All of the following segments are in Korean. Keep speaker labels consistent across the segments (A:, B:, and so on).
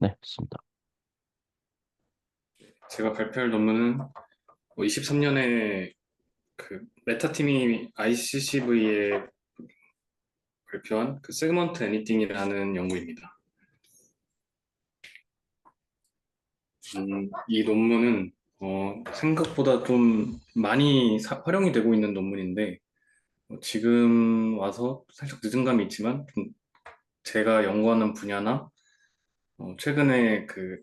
A: 네, 좋습니다.
B: 제가 발표할 논문은 23년에 그 메타팀이 ICCV에 발표한 그 세그먼트 애니띵이라는 연구입니다. 이 논문은 생각보다 좀 많이 활용이 되고 있는 논문인데 지금 와서 살짝 늦은 감이 있지만 좀 제가 연구하는 분야나 최근에 그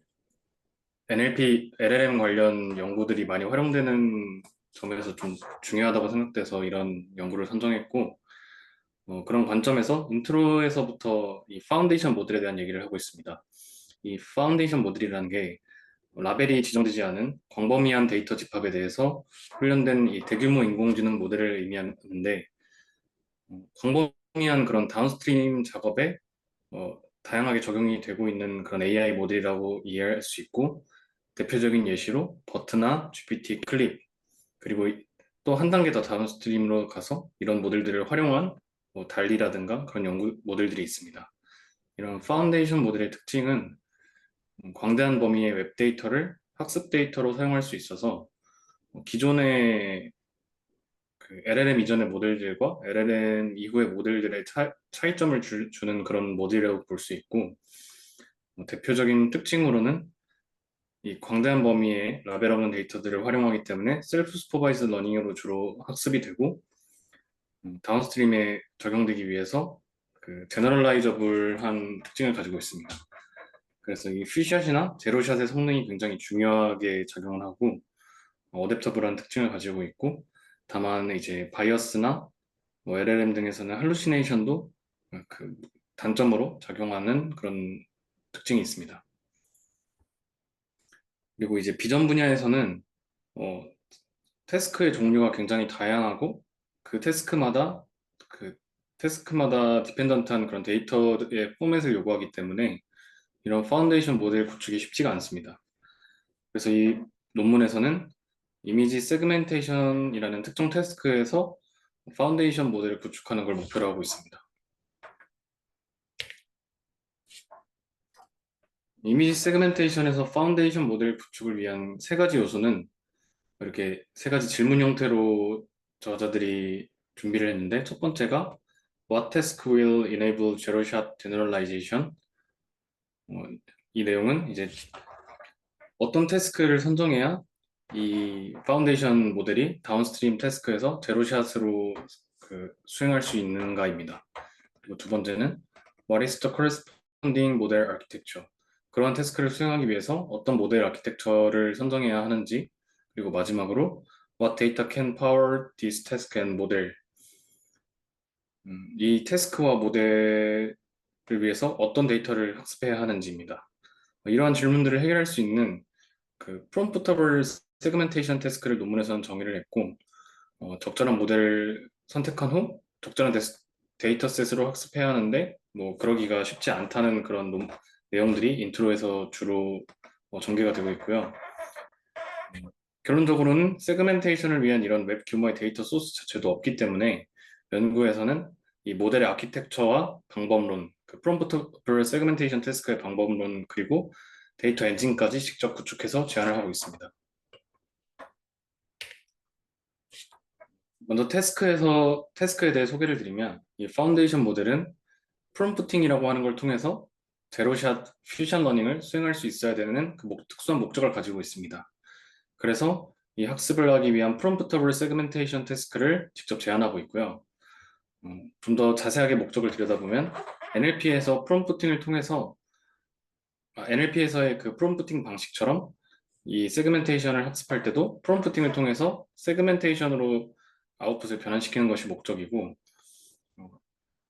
B: NLP, LLM 관련 연구들이 많이 활용되는 점에서 좀 중요하다고 생각돼서 이런 연구를 선정했고 그런 관점에서 인트로에서부터 이 파운데이션 모델에 대한 얘기를 하고 있습니다. 이 파운데이션 모델이라는 게 라벨이 지정되지 않은 광범위한 데이터 집합에 대해서 훈련된 이 대규모 인공지능 모델을 의미하는데 광범위한 그런 다운스트림 작업에 다양하게 적용이 되고 있는 그런 AI 모델이라고 이해할 수 있고 대표적인 예시로 버트나 GPT 클립 그리고 또 한 단계 더 다운스트림으로 가서 이런 모델들을 활용한 뭐 달리라든가 그런 연구 모델들이 있습니다. 이런 파운데이션 모델의 특징은 광대한 범위의 웹 데이터를 학습 데이터로 사용할 수 있어서 기존의 그 LLM 이전의 모델들과 LLM 이후의 모델들의 차이점을 주는 그런 모델이라고 볼 수 있고 대표적인 특징으로는 이 광대한 범위의 라벨 없는 데이터들을 활용하기 때문에 셀프 슈퍼바이즈 러닝으로 주로 학습이 되고 다운스트림에 적용되기 위해서 그 제너럴라이저블한 특징을 가지고 있습니다. 그래서 이 퓨샷이나 제로샷의 성능이 굉장히 중요하게 작용을 하고 어댑터블한 특징을 가지고 있고 다만 이제 바이어스나 뭐 LLM 등에서는 할루시네이션도 그 단점으로 작용하는 그런 특징이 있습니다. 그리고 이제 비전 분야에서는 어, 태스크의 종류가 굉장히 다양하고 그 그 태스크마다 디펜던트한 그런 데이터의 포맷을 요구하기 때문에 이런 파운데이션 모델 구축이 쉽지가 않습니다. 그래서 이 논문에서는 이미지 세그멘테이션이라는 특정 태스크에서 파운데이션 모델을 구축하는 걸 목표로 하고 있습니다. 이미지 세그멘테이션에서 파운데이션 모델 구축을 위한 세 가지 요소는 이렇게 세 가지 질문 형태로 저자들이 준비를 했는데 첫 번째가 What task will enable zero shot generalization? 어, 이 내용은 이제 어떤 태스크를 선정해야 이 파운데이션 모델이 다운스트림 태스크에서 제로샷으로 그 수행할 수 있는가입니다. 그리고 두 번째는 What is the corresponding model architecture? 그러한 태스크를 수행하기 위해서 어떤 모델 아키텍처를 선정해야 하는지 그리고 마지막으로 What data can power this task and model? 이 태스크와 모델을 위해서 어떤 데이터를 학습해야 하는지입니다. 이러한 질문들을 해결할 수 있는 그 프롬프터블 세그멘테이션 태스크를 논문에서는 정의를 했고 적절한 모델을 선택한 후 적절한 데이터셋으로 학습해야 하는데 뭐 그러기가 쉽지 않다는 그런 내용들이 인트로에서 주로 전개가 되고 있고요. 결론적으로는 세그멘테이션을 위한 이런 웹 규모의 데이터 소스 자체도 없기 때문에 연구에서는 이 모델의 아키텍처와 방법론, 그 프롬프트별 세그멘테이션 태스크의 방법론 그리고 데이터 엔진까지 직접 구축해서 제안을 하고 있습니다. 먼저 태스크에 대해 소개를 드리면 이 파운데이션 모델은 프롬프팅이라고 하는 걸 통해서 제로샷 퓨전 러닝을 수행할 수 있어야 되는 그 특수한 목적을 가지고 있습니다. 그래서 이 학습을 하기 위한 프롬프터블 세그멘테이션 태스크를 직접 제안하고 있고요. 좀 더 자세하게 목적을 들여다보면 NLP에서 프롬프팅을 통해서 NLP에서의 그 프롬프팅 방식처럼 이 세그멘테이션을 학습할 때도 프롬프팅을 통해서 세그멘테이션으로 아웃풋을 변환시키는 것이 목적이고 어,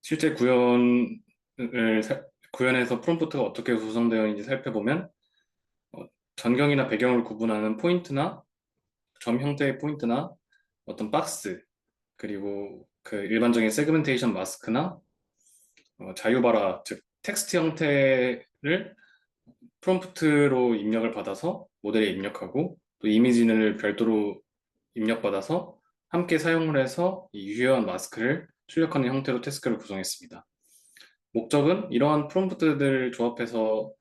B: 실제 구현에서 프롬프트가 어떻게 구성되어 있는지 살펴보면 어, 전경이나 배경을 구분하는 포인트나 점 형태의 포인트나 어떤 박스 그리고 그 일반적인 세그멘테이션 마스크나 자유바라 즉 텍스트 형태를 프롬프트로 입력을 받아서 모델에 입력하고 또 이미지를 별도로 입력받아서 함께 사용을 해서 이 유효한 마스크를 출력하는 형태로 태스크를 구성했습니다. 목적은 이러한 프롬프트들을 조합해서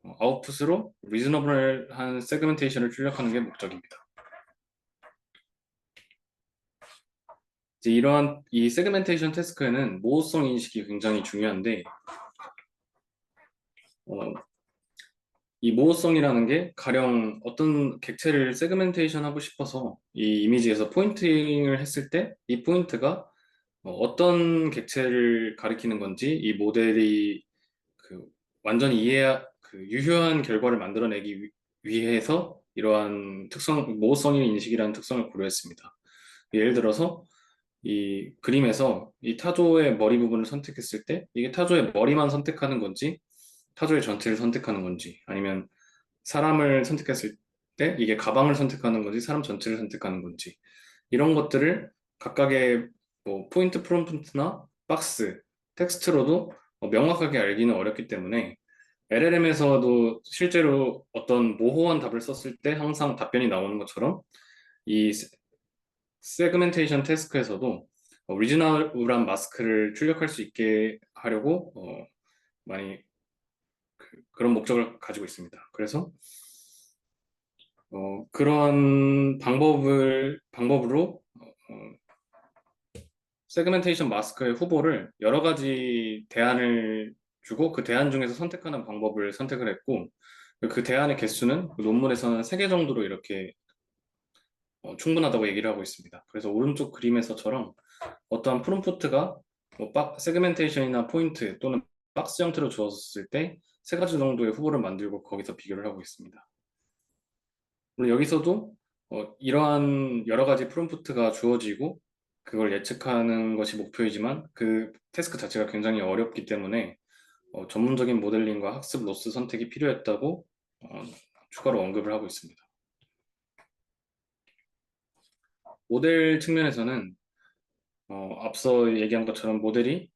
B: 아웃풋으로 리즈너블한 세그멘테이션을 출력하는 게 목적입니다. 이제 이러한 이 세그멘테이션 태스크에는 모호성 인식이 굉장히 중요한데 어, 이 모호성이라는 게 가령 어떤 객체를 세그멘테이션 하고 싶어서 이 이미지에서 포인팅을 했을 때 이 포인트가 어떤 객체를 가리키는 건지 이 모델이 그 완전히 그 유효한 결과를 만들어내기 위해서 이러한 모호성의 인식이라는 특성을 고려했습니다. 예를 들어서 이 그림에서 이 타조의 머리 부분을 선택했을 때 이게 타조의 머리만 선택하는 건지 타조의 전체를 선택하는 건지 아니면 사람을 선택했을 때 이게 가방을 선택하는 건지 사람 전체를 선택하는 건지 이런 것들을 각각의 뭐 포인트 프롬프트나 박스, 텍스트로도 명확하게 알기는 어렵기 때문에 LLM에서도 실제로 어떤 모호한 답을 썼을 때 항상 답변이 나오는 것처럼 이 세그멘테이션 태스크에서도 오리지널한 마스크를 출력할 수 있게 하려고 많이 그런 목적을 가지고 있습니다. 그래서 그런 방법으로 세그멘테이션 마스크의 후보를 여러 가지 대안을 주고 그 대안 중에서 선택하는 방법을 선택을 했고 그 대안의 개수는 그 논문에서는 3개 정도로 이렇게 충분하다고 얘기를 하고 있습니다. 그래서 오른쪽 그림에서처럼 어떠한 프롬프트가 세그멘테이션이나 포인트 또는 박스 형태로 주어졌을 때 3가지 정도의 후보를 만들고 거기서 비교를 하고 있습니다. 물론 여기서도 이러한 여러 가지 프롬프트가 주어지고 그걸 예측하는 것이 목표이지만 그 태스크 자체가 굉장히 어렵기 때문에 전문적인 모델링과 학습 로스 선택이 필요했다고 추가로 언급을 하고 있습니다. 모델 측면에서는 앞서 얘기한 것처럼 모델이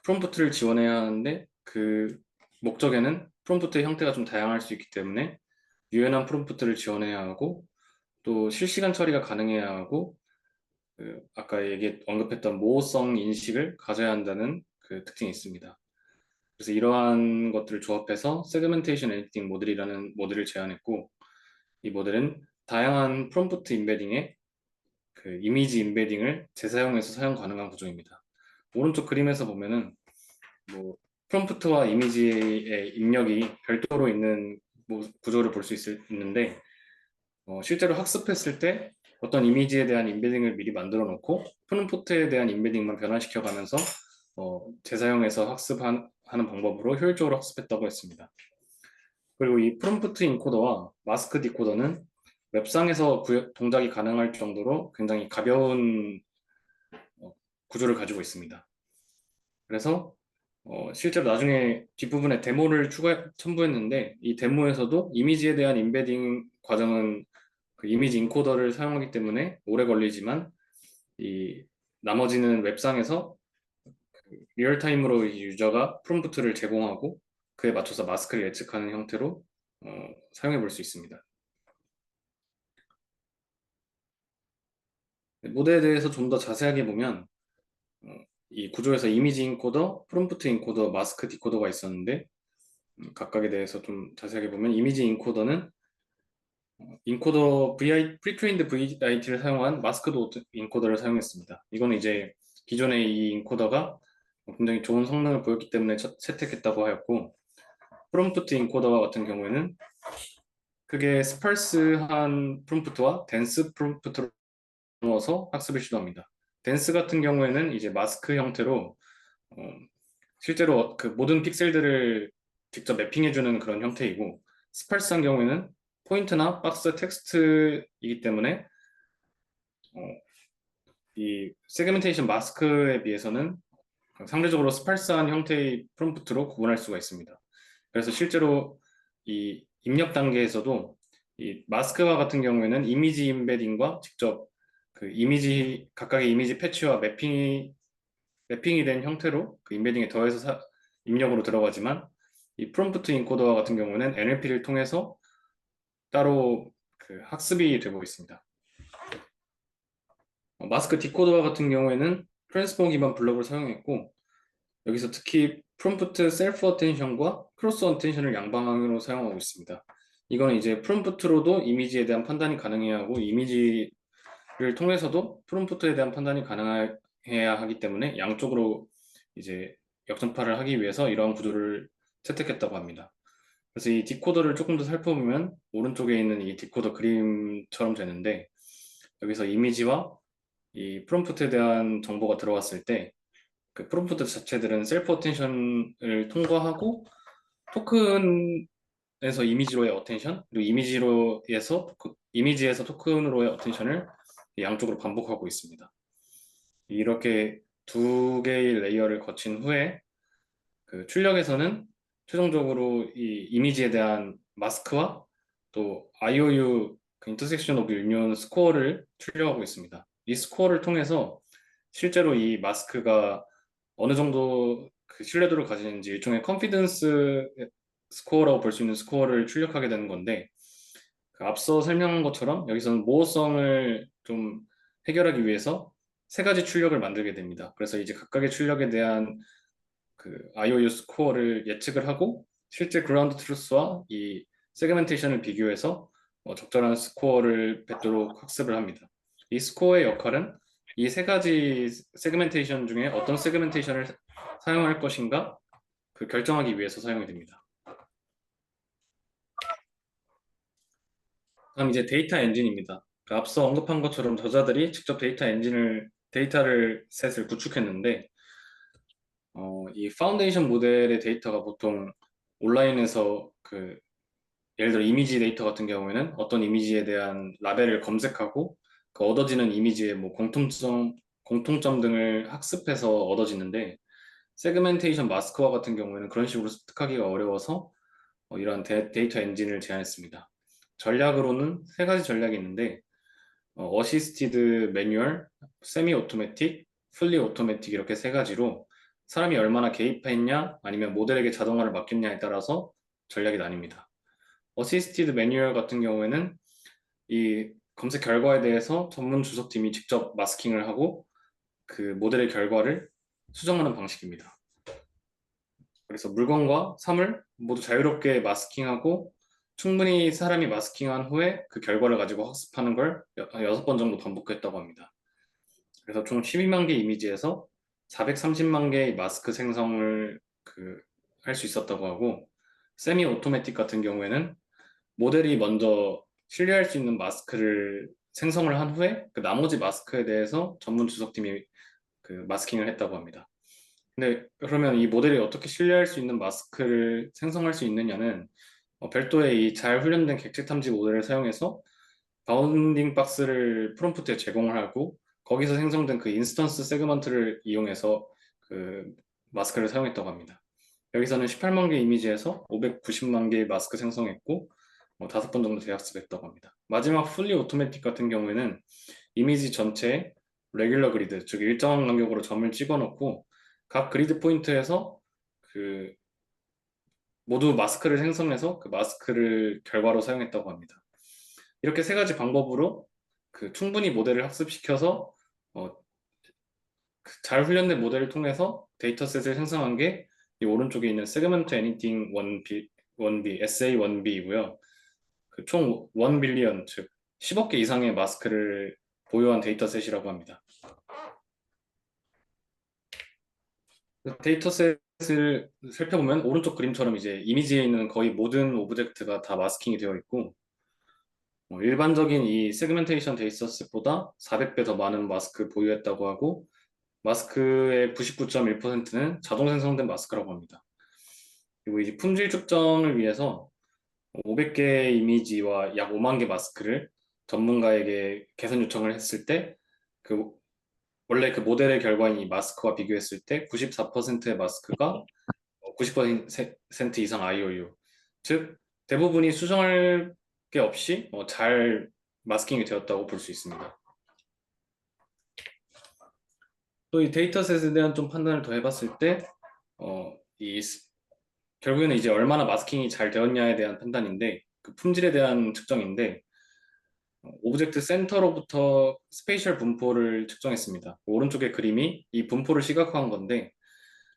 B: 프롬프트를 지원해야 하는데 그 목적에는 프롬프트의 형태가 좀 다양할 수 있기 때문에 유연한 프롬프트를 지원해야 하고 또 실시간 처리가 가능해야 하고 아까 언급했던 모호성 인식을 가져야 한다는 그 특징이 있습니다. 그래서 이러한 것들을 조합해서 세그멘테이션 에디팅 모델이라는 모델을 제안했고 이 모델은 다양한 프롬프트 임베딩에 그 이미지 임베딩을 재사용해서 사용 가능한 구조입니다. 오른쪽 그림에서 보면은 뭐 프롬프트와 이미지의 입력이 별도로 있는 구조를 볼 수 있는데 실제로 학습했을 때 어떤 이미지에 대한 임베딩을 미리 만들어 놓고 프롬프트에 대한 임베딩만 변환시켜 가면서 재사용해서 학습하는 방법으로 효율적으로 학습했다고 했습니다. 그리고 이 프롬프트 인코더와 마스크 디코더는 웹상에서 동작이 가능할 정도로 굉장히 가벼운 구조를 가지고 있습니다. 그래서 실제로 나중에 뒷부분에 데모를 첨부했는데 이 데모에서도 이미지에 대한 임베딩 과정은 그 이미지 인코더를 사용하기 때문에 오래 걸리지만 이 나머지는 웹상에서 리얼타임으로 이 유저가 프롬프트를 제공하고 그에 맞춰서 마스크를 예측하는 형태로 사용해 볼 수 있습니다. 모델에 대해서 좀 더 자세하게 보면 이 구조에서 이미지 인코더, 프롬프트 인코더, 마스크 디코더가 있었는데 각각에 대해서 좀 자세하게 보면 이미지 인코더는 인코더 프리트레인드 VIT를 사용한 마스크 도트 인코더를 사용했습니다. 이거는 이제 기존의 이 인코더가 굉장히 좋은 성능을 보였기 때문에 채택했다고 하였고 프롬프트 인코더 같은 경우에는 크게 스펄스한 프롬프트와 덴스 프롬프트로 나눠서 학습을 시도합니다. 덴스 같은 경우에는 이제 마스크 형태로 어, 실제로 그 모든 픽셀들을 직접 매핑해주는 그런 형태이고 스펄스한 경우에는 포인트나 박스 텍스트이기 때문에 이 세그멘테이션 마스크에 비해서는 상대적으로 스팔스한 형태의 프롬프트로 구분할 수가 있습니다. 그래서 실제로 이 입력 단계에서도 이 마스크와 같은 경우에는 이미지 임베딩과 직접 그 각각의 이미지 패치와 매핑이 된 형태로 그 임베딩에 더해서 입력으로 들어가지만 이 프롬프트 인코더와 같은 경우는 NLP를 통해서 따로 그 학습이 되고 있습니다. 마스크 디코더와 같은 경우에는 트랜스포머 기반 블럭을 사용했고 여기서 특히 프롬프트 셀프 어텐션과 크로스 어텐션을 양방향으로 사용하고 있습니다. 이거는 이제 프롬프트로도 이미지에 대한 판단이 가능해야 하고 이미지를 통해서도 프롬프트에 대한 판단이 가능해야 하기 때문에 양쪽으로 이제 역전파를 하기 위해서 이러한 구조를 채택했다고 합니다. 그래서 이 디코더를 조금 더 살펴보면 오른쪽에 있는 이 디코더 그림처럼 되는데 여기서 이미지와 이 프롬프트에 대한 정보가 들어왔을 때 그 프롬프트 자체들은 셀프 어텐션을 통과하고 토큰에서 이미지로의 어텐션 그리고 이미지에서 토큰으로의 어텐션을 양쪽으로 반복하고 있습니다. 이렇게 두 개의 레이어를 거친 후에 그 출력에서는 최종적으로 이 이미지에 대한 마스크와 또 IOU 그 인터섹션 오브 유니온 스코어를 출력하고 있습니다. 이 스코어를 통해서 실제로 이 마스크가 어느 정도 그 신뢰도를 가지는지 일종의 컨피던스 스코어라고 볼 수 있는 스코어를 출력하게 되는 건데 그 앞서 설명한 것처럼 여기서는 모호성을 좀 해결하기 위해서 세 가지 출력을 만들게 됩니다. 그래서 이제 각각의 출력에 대한 그 IOU 스코어를 예측을 하고 실제 그라운드 트루스와 이 세그멘테이션을 비교해서 적절한 스코어를 뱉도록 학습을 합니다. 이 스코어의 역할은 이 세 가지 세그멘테이션 중에 어떤 세그멘테이션을 사용할 것인가 그 결정하기 위해서 사용이 됩니다. 다음 이제 데이터 엔진입니다. 그 앞서 언급한 것처럼 저자들이 직접 데이터를 셋을 구축했는데 이 파운데이션 모델의 데이터가 보통 온라인에서 그 예를 들어 이미지 데이터 같은 경우에는 어떤 이미지에 대한 라벨을 검색하고 그 얻어지는 이미지의 뭐 공통점 등을 학습해서 얻어지는데 세그멘테이션 마스크와 같은 경우에는 그런 식으로 습득하기가 어려워서 이러한 데이터 엔진을 제안했습니다. 전략으로는 세 가지 전략이 있는데 어시스티드 매뉴얼, 세미 오토매틱, 풀리 오토매틱 이렇게 세 가지로 사람이 얼마나 개입했냐 아니면 모델에게 자동화를 맡겼냐에 따라서 전략이 나뉩니다. 어시스티드 매뉴얼 같은 경우에는 이 검색 결과에 대해서 전문 주석팀이 직접 마스킹을 하고 그 모델의 결과를 수정하는 방식입니다. 그래서 물건과 사물 모두 자유롭게 마스킹하고 충분히 사람이 마스킹한 후에 그 결과를 가지고 학습하는 걸 6번 정도 반복했다고 합니다. 그래서 총 12만 개 이미지에서 430만 개의 마스크 생성을 할 수 있었다고 하고 세미 오토매틱 같은 경우에는 모델이 먼저 신뢰할 수 있는 마스크를 생성을 한 후에 그 나머지 마스크에 대해서 전문 주석팀이 그 마스킹을 했다고 합니다. 근데 그러면 이 모델이 어떻게 신뢰할 수 있는 마스크를 생성할 수 있느냐는 별도의 이 잘 훈련된 객체 탐지 모델을 사용해서 바운딩 박스를 프롬프트에 제공을 하고 거기서 생성된 그 인스턴스 세그먼트를 이용해서 그 마스크를 사용했다고 합니다. 여기서는 18만 개 이미지에서 590만 개의 마스크 생성했고 5번 정도 재학습했다고 합니다. 마지막 풀리 오토매틱 같은 경우에는 이미지 전체에 레귤러 그리드, 즉 일정한 간격으로 점을 찍어놓고 각 그리드 포인트에서 그 모두 마스크를 생성해서 그 마스크를 결과로 사용했다고 합니다. 이렇게 세 가지 방법으로 그 충분히 모델을 학습시켜서 어, 잘 훈련된 모델을 통해서 데이터셋을 생성한 게 이 오른쪽에 있는 세그먼트 애니팅 1B, SA1B이고요. 총 1빌리언, 즉 10억 개 이상의 마스크를 보유한 데이터셋이라고 합니다. 데이터셋을 살펴보면 오른쪽 그림처럼 이제 이미지에 있는 거의 모든 오브젝트가 다 마스킹이 되어 있고 일반적인 이 세그멘테이션 데이터셋보다 400배 더 많은 마스크 보유했다고 하고 마스크의 99.1%는 자동 생성된 마스크라고 합니다. 그리고 이제 품질 측정을 위해서 500개 이미지와 약 5만 개 마스크를 전문가에게 개선 요청을 했을 때 그 원래 그 모델의 결과인 이 마스크와 비교했을 때 94%의 마스크가 90% 이상 IOU, 즉 대부분이 수정할 게 없이 잘 마스킹이 되었다고 볼 수 있습니다. 또 이 데이터셋에 대한 좀 판단을 더 해봤을 때, 결국에는 이제 얼마나 마스킹이 잘 되었냐에 대한 판단인데, 그 품질에 대한 측정인데, 오브젝트 센터로부터 스페이셜 분포를 측정했습니다. 오른쪽의 그림이 이 분포를 시각화한 건데,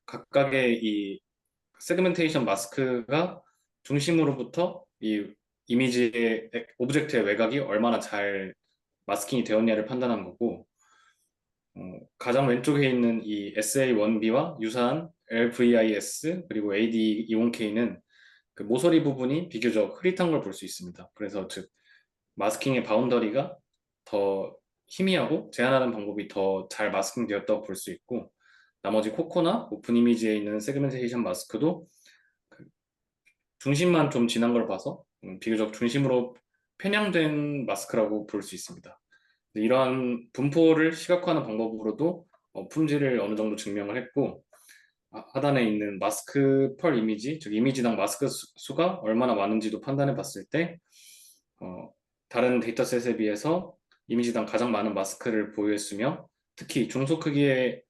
B: 각각의 이 세그멘테이션 마스크가 중심으로부터 이 이미지의 오브젝트의 외곽이 얼마나 잘 마스킹이 되었냐를 판단한 거고, 가장 왼쪽에 있는 이 SA1B와 유사한 LVIS 그리고 AD21K는 그 모서리 부분이 비교적 흐릿한 걸 볼 수 있습니다. 그래서 즉 마스킹의 바운더리가 더 희미하고 제한하는 방법이 더 잘 마스킹 되었다고 볼 수 있고, 나머지 코코나 오픈 이미지에 있는 세그멘테이션 마스크도 그 중심만 좀 진한 걸 봐서 비교적 중심으로 편향된 마스크라고 볼 수 있습니다. 이러한 분포를 시각화하는 방법으로도 품질을 어느 정도 증명을 했고, 하단에 있는 마스크 펄 이미지, 즉 이미지당 마스크 수가 얼마나 많은지도 판단해 봤을 때 어, 다른 데이터셋에 비해서 이미지당 가장 많은 마스크를 보유했으며, 특히 중소 크기의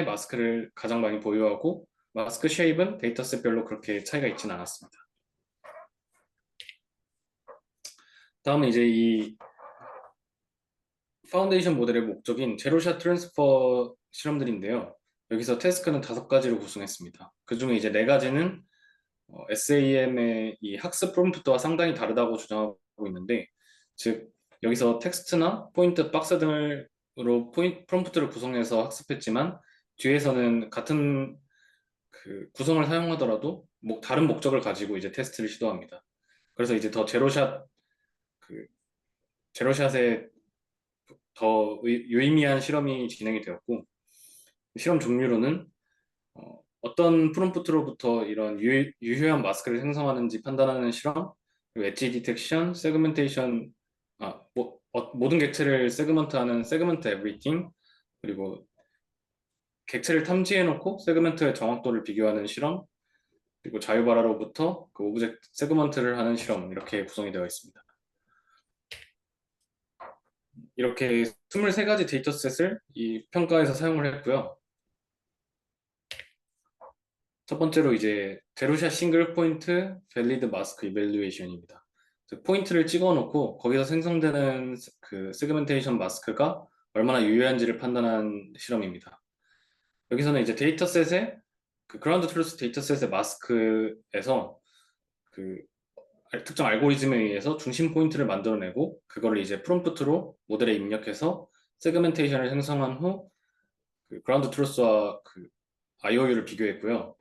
B: 마스크를 가장 많이 보유하고 마스크 쉐입은 데이터셋별로 그렇게 차이가 있지는 않았습니다. 다음은 이제 이 파운데이션 모델의 목적인 제로샷 트랜스퍼 실험들인데요. 여기서 태스크는 5가지로 구성했습니다. 그 중에 이제 4가지는 SAM의 이 학습 프롬프트와 상당히 다르다고 주장하고 있는데, 즉 여기서 텍스트나 포인트 박스 등으로 프롬프트를 구성해서 학습했지만 뒤에서는 같은 그 구성을 사용하더라도 다른 목적을 가지고 이제 테스트를 시도합니다. 그래서 이제 더 제로샷에 더 유의미한 실험이 진행이 되었고, 실험 종류로는 어떤 프롬프트로부터 이런 유효한 마스크를 생성하는지 판단하는 실험, 그리고 엣지 디텍션, 세그멘테이션, 모든 객체를 세그먼트하는 세그먼트 에브리띵, 그리고 객체를 탐지해놓고 세그먼트의 정확도를 비교하는 실험, 그리고 자유발화로부터 그 오브젝트 세그먼트를 하는 실험, 이렇게 구성이 되어 있습니다. 이렇게 23가지 데이터셋을 이 평가에서 사용을 했고요. 첫 번째로 이제 제로샷 싱글 포인트 밸리드 마스크 이밸루에이션입니다. 포인트를 찍어 놓고 거기서 생성되는 그 세그멘테이션 마스크가 얼마나 유효한지를 판단한 실험입니다. 여기서는 이제 데이터셋의 그 그라운드 트루스 데이터셋의 마스크에서 그 특정 알고리즘에 의해서 중심 포인트를 만들어내고 그거를 이제 프롬프트로 모델에 입력해서 세그멘테이션을 생성한 후 그 그라운드 트루스와 그 IOU를 비교했고요.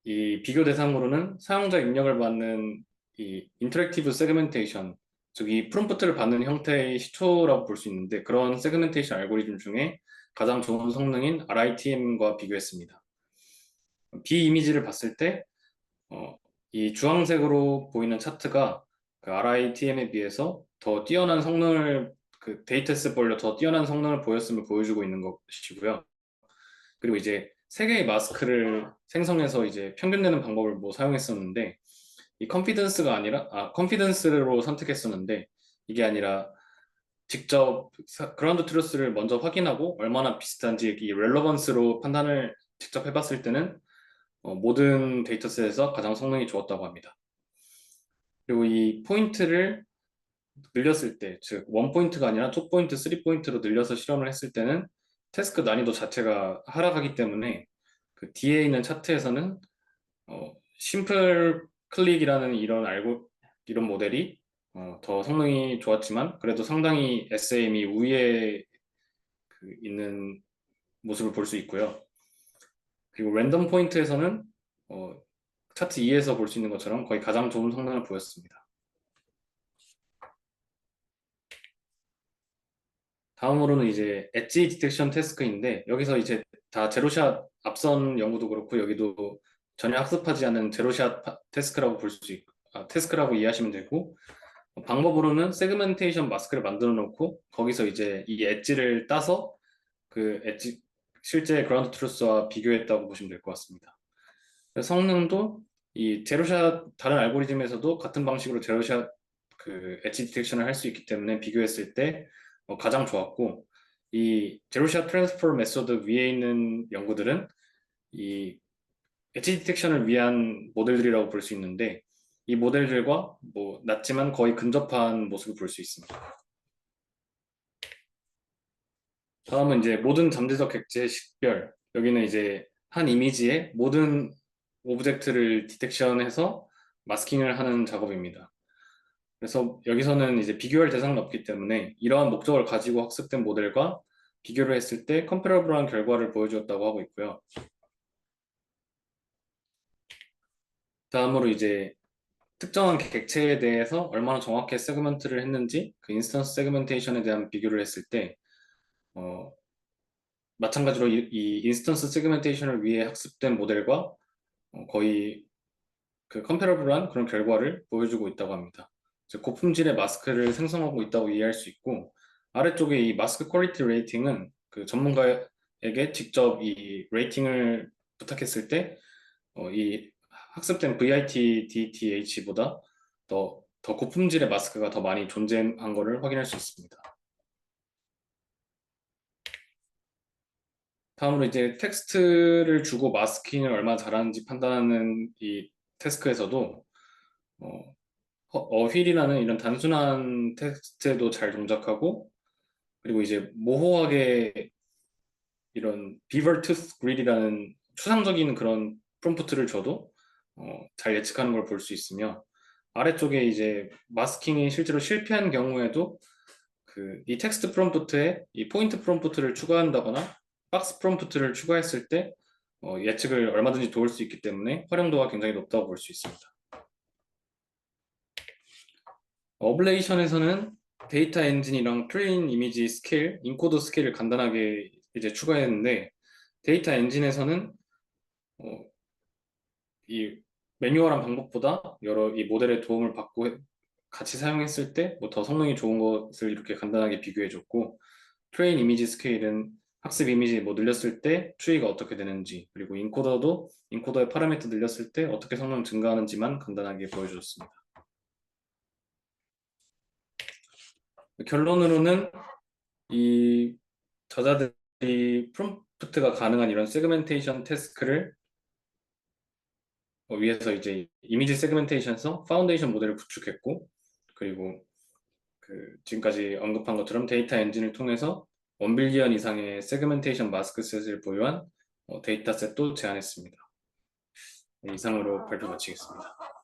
B: 이 비교 대상으로는 사용자 입력을 받는 이 인터랙티브 세그멘테이션, 즉 이 프롬프트를 받는 형태의 시초라고 볼 수 있는데, 그런 세그멘테이션 알고리즘 중에 가장 좋은 성능인 RITM과 비교했습니다. 비이미지를 봤을 때 이 주황색으로 보이는 차트가 그 RITM에 비해서 더 뛰어난 성능을, 그 데이터셋별로 더 뛰어난 성능을 보였음을 보여주고 있는 것이고요. 그리고 이제 3개의 마스크를 생성해서 이제 평균 내는 방법을 사용했었는데, 이 컨피던스로 선택했었는데, 이게 아니라 직접 그라운드 트루스를 먼저 확인하고 얼마나 비슷한지 이 렐러번스로 판단을 직접 해봤을 때는 모든 데이터셋에서 가장 성능이 좋았다고 합니다. 그리고 이 포인트를 늘렸을 때, 즉 원포인트가 아니라 투포인트, 쓰리포인트로 늘려서 실험을 했을 때는 태스크 난이도 자체가 하락하기 때문에 그 뒤에 있는 차트에서는 심플 클릭이라는 이런 모델이 더 성능이 좋았지만 그래도 상당히 SAM이 우위에 있는 모습을 볼 수 있고요. 그리고 랜덤 포인트에서는 차트 2에서 볼 수 있는 것처럼 거의 가장 좋은 성능을 보였습니다. 다음으로는 이제 엣지 디텍션 태스크인데, 여기서 이제 다 제로샷, 앞선 연구도 그렇고 여기도 전혀 학습하지 않은 제로샷 태스크라고 태스크라고 이해하시면 되고, 방법으로는 세그멘테이션 마스크를 만들어 놓고 거기서 이제 이 엣지를 따서 그 엣지 실제 그라운드 트루스와 비교했다고 보시면 될 것 같습니다. 성능도 이 제로샷 다른 알고리즘에서도 같은 방식으로 제로샷 그 엣지 디텍션을 할 수 있기 때문에 비교했을 때 가장 좋았고, 이 제로샷 트랜스퍼 메소드 위에 있는 연구들은 이 엣지 디텍션을 위한 모델들이라고 볼 수 있는데, 이 모델들과 낮지만 거의 근접한 모습을 볼 수 있습니다. 다음은 이제 모든 잠재적 객체 식별. 여기는 이제 한 이미지의 모든 오브젝트를 디텍션해서 마스킹을 하는 작업입니다. 그래서 여기서는 이제 비교할 대상은 없기 때문에 이러한 목적을 가지고 학습된 모델과 비교를 했을 때 컴패러블한 결과를 보여주었다고 하고 있고요. 다음으로 이제 특정한 객체에 대해서 얼마나 정확히 세그먼트를 했는지 그 인스턴스 세그멘테이션에 대한 비교를 했을 때 어, 마찬가지로 이 인스턴스 세그멘테이션을 위해 학습된 모델과 거의 그 컴패러블한 그런 결과를 보여주고 있다고 합니다. 즉, 고품질의 마스크를 생성하고 있다고 이해할 수 있고 아래쪽에 이 마스크 퀄리티 레이팅은 그 전문가에게 직접 이 레이팅을 부탁했을 때 이 학습된 VIT, DTH보다 더 고품질의 마스크가 더 많이 존재한 것을 확인할 수 있습니다. 다음으로 이제 텍스트를 주고 마스킹을 얼마나 잘하는지 판단하는 이 태스크에서도 휠이라는 이런 단순한 텍스트에도 잘 동작하고 그리고 이제 모호하게 이런 beaver tooth grid이라는 추상적인 그런 프롬프트를 줘도 잘 예측하는 걸 볼 수 있으며 아래쪽에 이제 마스킹이 실제로 실패한 경우에도 그 이 텍스트 프롬프트에 이 포인트 프롬프트를 추가한다거나 박스 프롬프트를 추가했을 때 예측을 얼마든지 도울 수 있기 때문에 활용도가 굉장히 높다고 볼 수 있습니다. 어블레이션에서는 데이터 엔진이랑 트레인 이미지 스케일, 인코더 스케일을 간단하게 이제 추가했는데 데이터 엔진에서는 어, 이 매뉴얼한 방법보다 여러 이 모델의 도움을 받고 같이 사용했을 때 뭐 더 성능이 좋은 것을 이렇게 간단하게 비교해줬고 트레인 이미지 스케일은 학습 이미지 뭐 늘렸을 때 추이가 어떻게 되는지 그리고 인코더도 인코더의 파라미터 늘렸을 때 어떻게 성능 증가하는지만 간단하게 보여주었습니다. 결론으로는 이 저자들이 프롬프트가 가능한 이런 세그멘테이션 태스크를 위해서 이제 이미지 세그멘테이션에서 파운데이션 모델을 구축했고 그리고 그 지금까지 언급한 것처럼 데이터 엔진을 통해서 1빌리언 이상의 세그멘테이션 마스크셋을 보유한 데이터셋도 제안했습니다. 이상으로 발표 마치겠습니다.